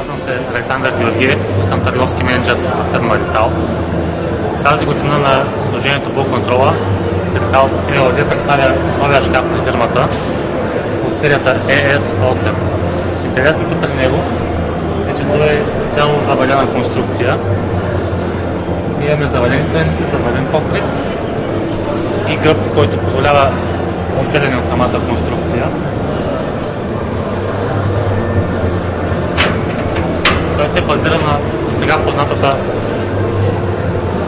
Казвам се Александър Георгиев и съм търговски менеджер на фирма Ритал. Тази година на изложението Булконтрола Ритал ЕООД представя новия шкаф на фирмата от серията ES8. Интересното при него е, че той е изцяло завалена конструкция. Ние имаме завалени страници, завален покрив и гръб, който позволява монтиране от самата конструкция. Той се базира на сега познатата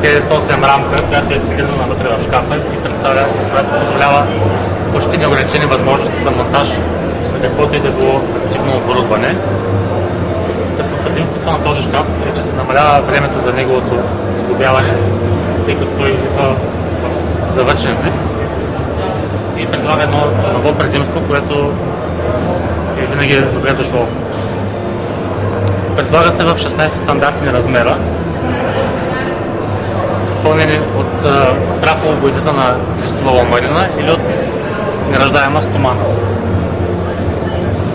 TS8 рамка, която е интегрирана вътре в шкафа и представя, която позволява почти неограничени възможности за монтаж на каквото и да било активно оборудване. Като предимството на този шкаф е, че се намалява времето за неговото изглобяване, тъй като той идва в завършен вид и предлага едно ценово предимство, което е винаги добре дошло. Предлагат се в 16 стандартни размера, изпълнени от прахово боядисана листова ламарина или от нераждаема стомана.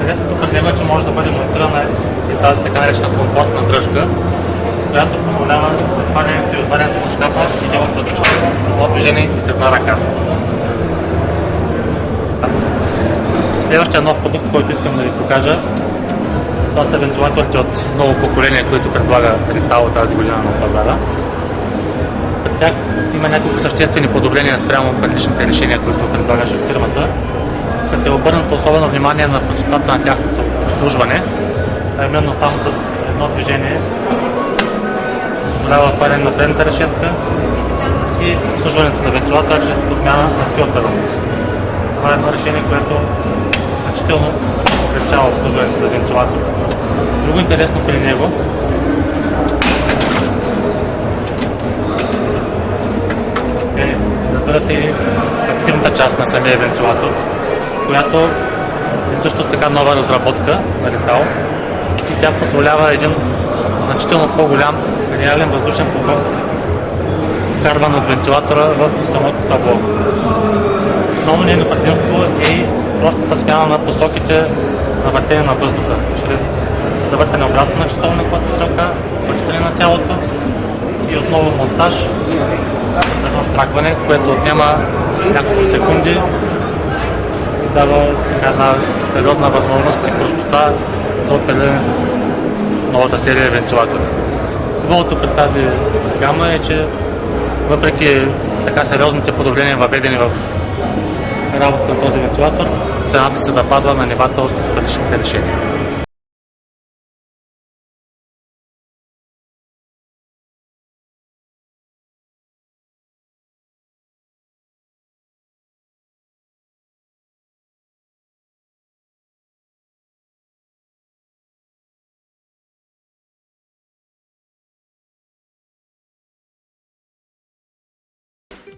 Интересното пред него е, че може да бъде монтирана и тази така наречена комфортна дръжка, която позволява затварянето и отварянето на шкафа и неговото заточване с едно движение и с една ръка. Следващия нов продукт, който искам да ви покажа, това са вентилаторите от ново поколение, които предлага Ритал тази година на пазара. При тях има няколко съществени подобрения спрямо предишните решения, които предлагаше фирмата, като е обърнато особено внимание на простотата на тяхното обслужване, а именно само с едно движение позволява отваряне на предната решетка и обслужването на вентилатора чрез подмяна на филтъра. Това е едно решение, което значително облегчава обслужването на вентилатора. Друго интересно при него е, разбира се, и активната част на самия вентилатор, която е също така нова разработка на Ритал и тя позволява един значително по-голям реален въздушен поток, вкарван от вентилатора в самото табло. Основно нейно предимство е и простата смяна на посоките на въртене на въздуха, чрез завъртане обратно на часовниковата стрелка, почистване на тялото и отново монтаж с едно щракване, което отнема няколко секунди и дава една сериозна възможност и простота за опериране с новата серия вентилатори. Хубавото при тази гама е, че въпреки така сериозните подобрения, въведени в работата на този вентилатор, цената се запазва на нивата от предишните решения.